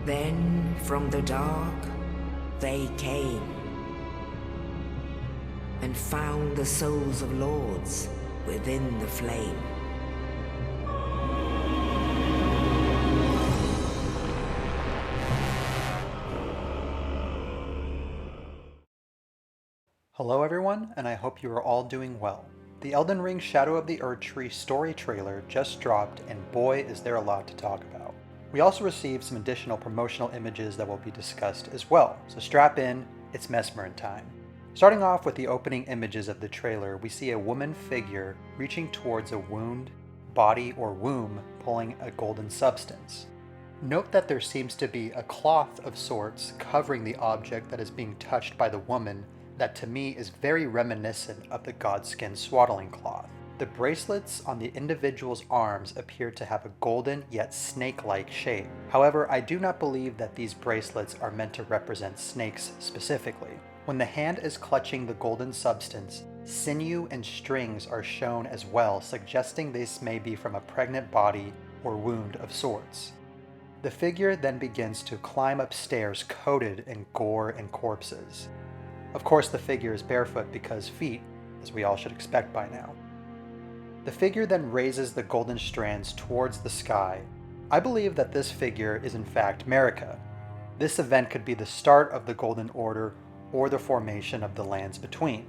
Then from the dark they came and found the souls of lords within the flame. Hello everyone, and I hope you are all doing well. The Elden Ring Shadow of the Erdtree story trailer just dropped, and boy is there a lot to talk about. We also received some additional promotional images that will be discussed as well, so strap in, it's Mesmerin time. Starting off with the opening images of the trailer, we see a woman figure reaching towards a wound, body, or womb pulling a golden substance. Note that there seems to be a cloth of sorts covering the object that is being touched by the woman that to me is very reminiscent of the godskin swaddling cloth. The bracelets on the individual's arms appear to have a golden yet snake-like shape. However, I do not believe that these bracelets are meant to represent snakes specifically. When the hand is clutching the golden substance, sinew and strings are shown as well, suggesting this may be from a pregnant body or wound of sorts. The figure then begins to climb upstairs coated in gore and corpses. Of course, the figure is barefoot because feet, as we all should expect by now. The figure then raises the golden strands towards the sky. I believe that this figure is in fact Marika. This event could be the start of the Golden Order or the formation of the lands between.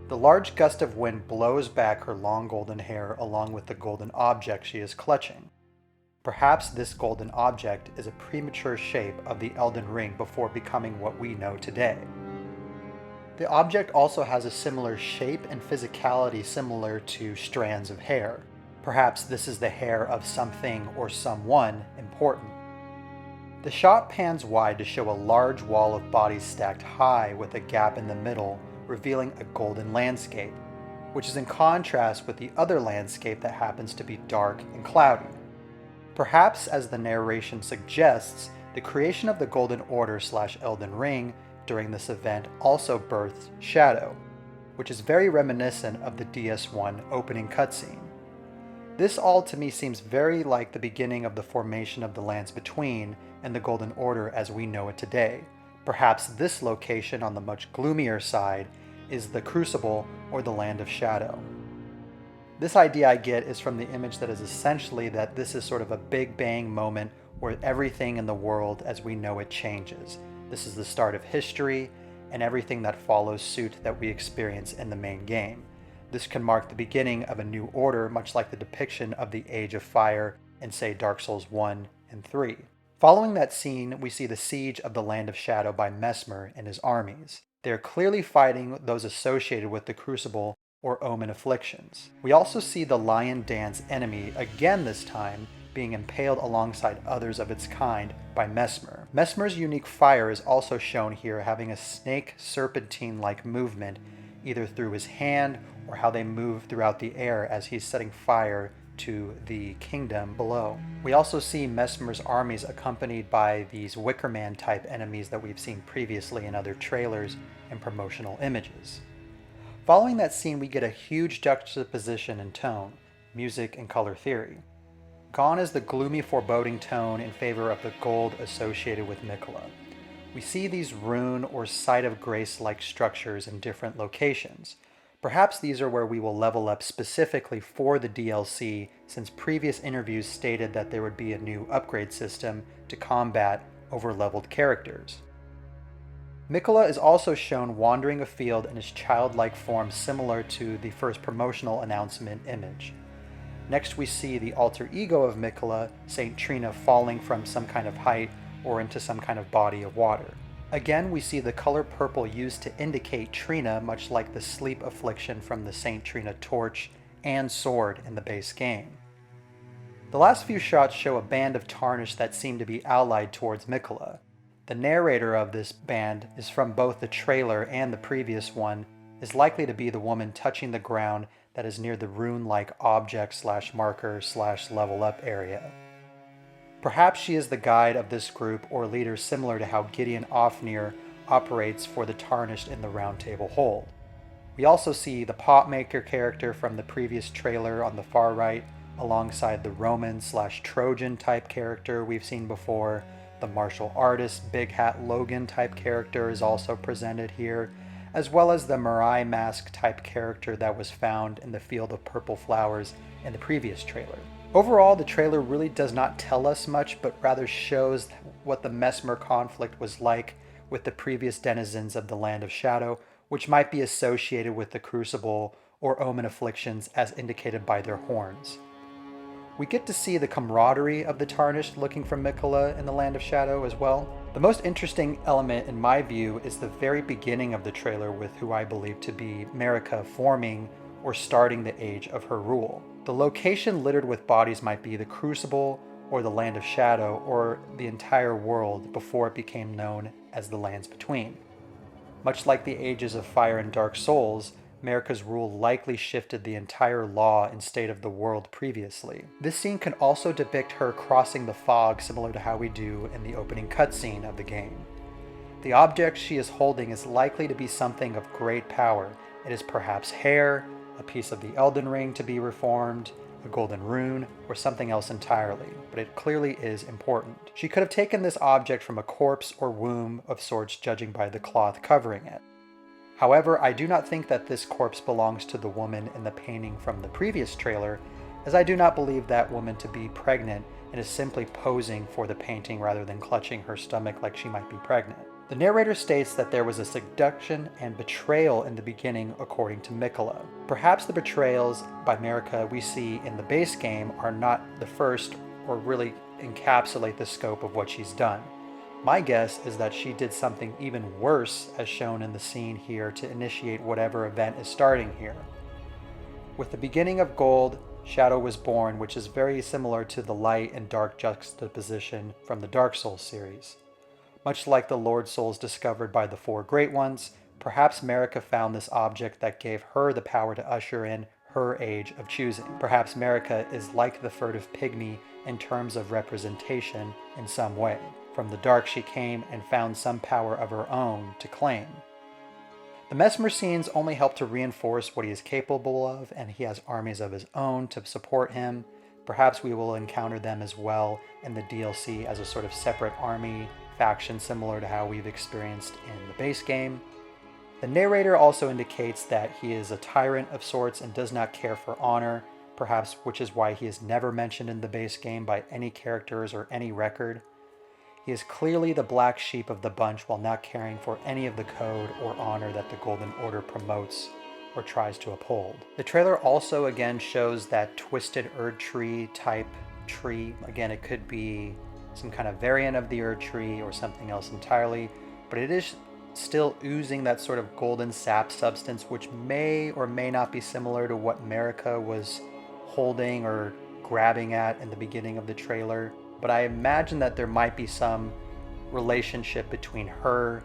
The large gust of wind blows back her long golden hair along with the golden object she is clutching. Perhaps this golden object is a premature shape of the Elden Ring before becoming what we know today. The object also has a similar shape and physicality similar to strands of hair. Perhaps this is the hair of something or someone important. The shot pans wide to show a large wall of bodies stacked high with a gap in the middle, revealing a golden landscape, which is in contrast with the other landscape that happens to be dark and cloudy. Perhaps, as the narration suggests, the creation of the Golden Order / Elden Ring during this event also birthed Shadow, which is very reminiscent of the DS1 opening cutscene. This all to me seems very like the beginning of the formation of the Lands Between and the Golden Order as we know it today. Perhaps this location on the much gloomier side is the Crucible or the Land of Shadow. This idea I get is from the image that is essentially that this is sort of a big bang moment where everything in the world as we know it changes. This is the start of history and everything that follows suit that we experience in the main game. This can mark the beginning of a new order, much like the depiction of the Age of Fire in, say, Dark Souls 1 and 3. Following that scene, we see the siege of the Land of Shadow by Mesmer and his armies. They are clearly fighting those associated with the Crucible or Omen afflictions. We also see the Lion Dance enemy, again this time, being impaled alongside others of its kind by Mesmer. Mesmer's unique fire is also shown here, having a snake serpentine-like movement either through his hand or how they move throughout the air as he's setting fire to the kingdom below. We also see Mesmer's armies accompanied by these Wicker Man type enemies that we've seen previously in other trailers and promotional images. Following that scene, we get a huge juxtaposition in tone, music, and color theory. Gone is the gloomy foreboding tone in favor of the gold associated with Miquella. We see these rune or site of grace-like structures in different locations. Perhaps these are where we will level up specifically for the DLC, since previous interviews stated that there would be a new upgrade system to combat over-leveled characters. Miquella is also shown wandering afield in his childlike form similar to the first promotional announcement image. Next we see the alter ego of Miquella, Saint Trina, falling from some kind of height or into some kind of body of water. Again, we see the color purple used to indicate Trina, much like the sleep affliction from the Saint Trina torch and sword in the base game. The last few shots show a band of tarnish that seem to be allied towards Miquella. The narrator of this band is from both the trailer and the previous one, is likely to be the woman touching the ground that is near the rune-like object / marker / level up area. Perhaps she is the guide of this group or leader, similar to how Gideon Ofnir operates for the Tarnished in the Round Table Hold. We also see the Potmaker character from the previous trailer on the far right, alongside the Roman / Trojan type character we've seen before, The martial artist, Big Hat Logan type character is also presented here, as well as the Mirai Mask type character that was found in the Field of Purple Flowers in the previous trailer. Overall, the trailer really does not tell us much, but rather shows what the Mesmer conflict was like with the previous denizens of the Land of Shadow, which might be associated with the Crucible or Omen afflictions as indicated by their horns. We get to see the camaraderie of the Tarnished looking for Mikola in the Land of Shadow as well. The most interesting element in my view is the very beginning of the trailer with who I believe to be Marika forming or starting the age of her rule. The location littered with bodies might be the Crucible or the Land of Shadow or the entire world before it became known as the Lands Between. Much like the ages of Fire and Dark Souls, Marika's rule likely shifted the entire law and state of the world previously. This scene can also depict her crossing the fog similar to how we do in the opening cutscene of the game. The object she is holding is likely to be something of great power. It is perhaps hair, a piece of the Elden Ring to be reformed, a golden rune, or something else entirely, but it clearly is important. She could have taken this object from a corpse or womb of sorts judging by the cloth covering it. However, I do not think that this corpse belongs to the woman in the painting from the previous trailer, as I do not believe that woman to be pregnant and is simply posing for the painting rather than clutching her stomach like she might be pregnant. The narrator states that there was a seduction and betrayal in the beginning according to Mikola. Perhaps the betrayals by Marika we see in the base game are not the first or really encapsulate the scope of what she's done. My guess is that she did something even worse as shown in the scene here to initiate whatever event is starting here. With the beginning of Gold, Shadow was born, which is very similar to the light and dark juxtaposition from the Dark Souls series. Much like the Lord Souls discovered by the Four Great Ones, perhaps Marika found this object that gave her the power to usher in her age of choosing. Perhaps Marika is like the furtive pygmy in terms of representation in some way. From the dark she came and found some power of her own to claim. The Mesmer scenes only help to reinforce what he is capable of, and he has armies of his own to support him. Perhaps we will encounter them as well in the DLC as a sort of separate army faction similar to how we've experienced in the base game. The narrator also indicates that he is a tyrant of sorts and does not care for honor, perhaps which is why he is never mentioned in the base game by any characters or any record. He is clearly the black sheep of the bunch while not caring for any of the code or honor that the Golden Order promotes or tries to uphold. The trailer also again shows that twisted Erdtree type tree. Again, it could be some kind of variant of the Erdtree or something else entirely, but it is still oozing that sort of golden sap substance, which may or may not be similar to what Marika was holding or grabbing at in the beginning of the trailer. But I imagine that there might be some relationship between her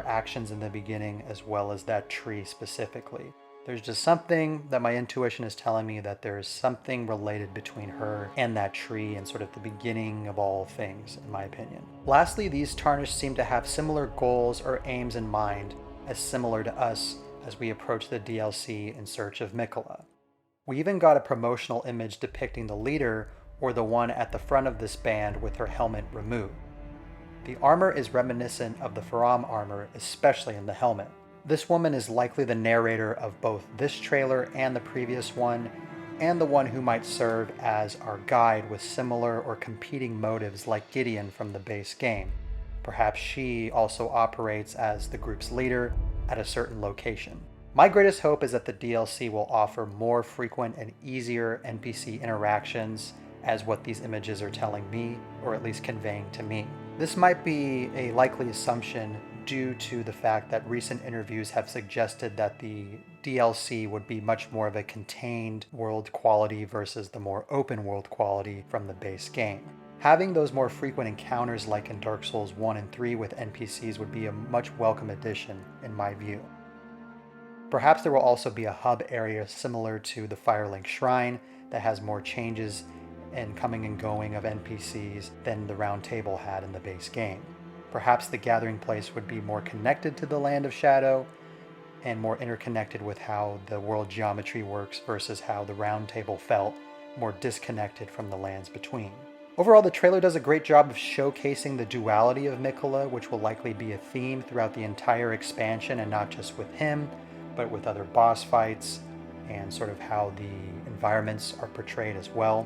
actions in the beginning, as well as that tree specifically. There's just something that my intuition is telling me that there is something related between her and that tree and sort of the beginning of all things, in my opinion. Lastly, these Tarnished seem to have similar goals or aims in mind, as similar to us as we approach the DLC in search of Mikola. We even got a promotional image depicting the leader, or the one at the front of this band with her helmet removed. The armor is reminiscent of the Faram armor, especially in the helmet. This woman is likely the narrator of both this trailer and the previous one, and the one who might serve as our guide with similar or competing motives like Gideon from the base game. Perhaps she also operates as the group's leader at a certain location. My greatest hope is that the DLC will offer more frequent and easier NPC interactions as what these images are telling me, or at least conveying to me. This might be a likely assumption due to the fact that recent interviews have suggested that the DLC would be much more of a contained world quality versus the more open world quality from the base game. Having those more frequent encounters like in Dark Souls 1 and 3 with NPCs would be a much welcome addition in my view. Perhaps there will also be a hub area similar to the Firelink Shrine that has more changes and coming and going of NPCs than the Round Table had in the base game. Perhaps the gathering place would be more connected to the Land of Shadow and more interconnected with how the world geometry works versus how the Round Table felt more disconnected from the Lands Between. Overall, the trailer does a great job of showcasing the duality of Mikola, which will likely be a theme throughout the entire expansion, and not just with him, but with other boss fights and sort of how the environments are portrayed as well.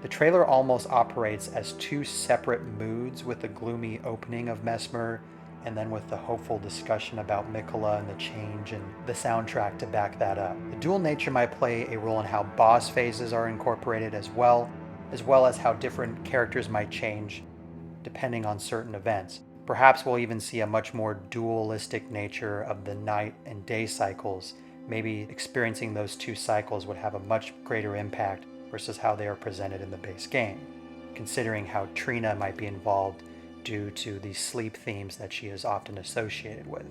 The trailer almost operates as two separate moods, with the gloomy opening of Mesmer and then with the hopeful discussion about Mikola and the change and the soundtrack to back that up. The dual nature might play a role in how boss phases are incorporated as well as how different characters might change depending on certain events. Perhaps we'll even see a much more dualistic nature of the night and day cycles. Maybe experiencing those two cycles would have a much greater impact versus how they are presented in the base game, considering how Trina might be involved due to the sleep themes that she is often associated with.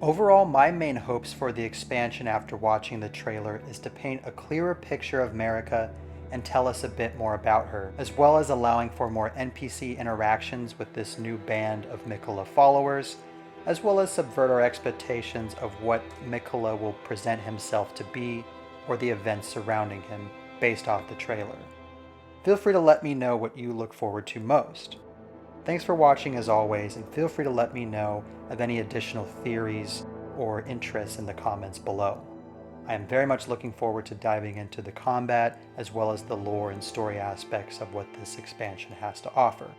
Overall, my main hopes for the expansion after watching the trailer is to paint a clearer picture of Marika and tell us a bit more about her, as well as allowing for more NPC interactions with this new band of Mikola followers, as well as subvert our expectations of what Mikola will present himself to be or the events surrounding him based off the trailer. Feel free to let me know what you look forward to most. Thanks for watching as always, and feel free to let me know of any additional theories or interests in the comments below. I am very much looking forward to diving into the combat as well as the lore and story aspects of what this expansion has to offer.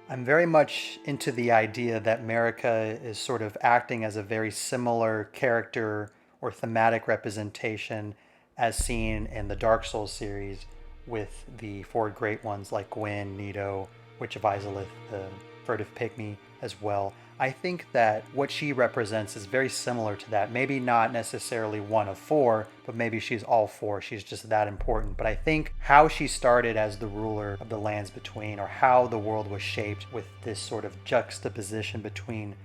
I'm very much into the idea that Marika is sort of acting as a very similar character or thematic representation as seen in the Dark Souls series with the four great ones like Gwyn, Nito, Witch of Izalith, the Furtive Pygmy as well. I think that what she represents is very similar to that. Maybe not necessarily one of four, but maybe she's all four. She's just that important. But I think how she started as the ruler of the lands between, or how the world was shaped with this sort of juxtaposition between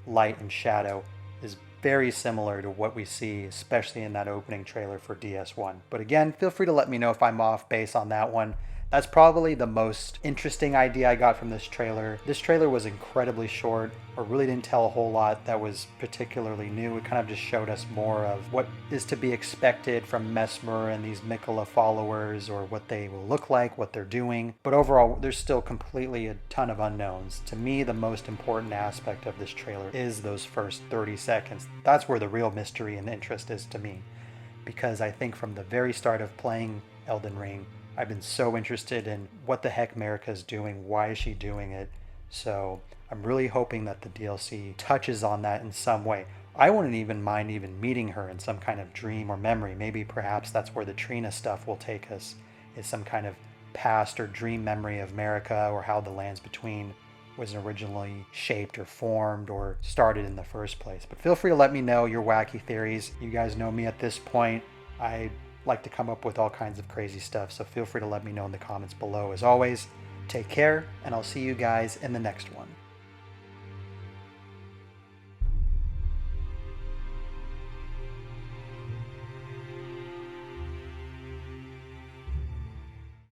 light and shadow, is very similar to what we see, especially in that opening trailer for DS1. But again, feel free to let me know if I'm off base on that one. That's probably the most interesting idea I got from this trailer. This trailer was incredibly short, or really didn't tell a whole lot that was particularly new. It kind of just showed us more of what is to be expected from Mesmer and these Mikola followers, or what they will look like, what they're doing. But overall, there's still completely a ton of unknowns. To me, the most important aspect of this trailer is those first 30 seconds. That's where the real mystery and interest is to me. Because I think from the very start of playing Elden Ring, I've been so interested in what the heck Marika is doing, why is she doing it, so I'm really hoping that the DLC touches on that in some way. I wouldn't even mind even meeting her in some kind of dream or memory. Maybe perhaps that's where the Trina stuff will take us, is some kind of past or dream memory of Marika, or how the Lands Between was originally shaped or formed or started in the first place. But feel free to let me know your wacky theories. You guys know me at this point. I like to come up with all kinds of crazy stuff, so feel free to let me know in the comments below. As always, take care, and I'll see you guys in the next one.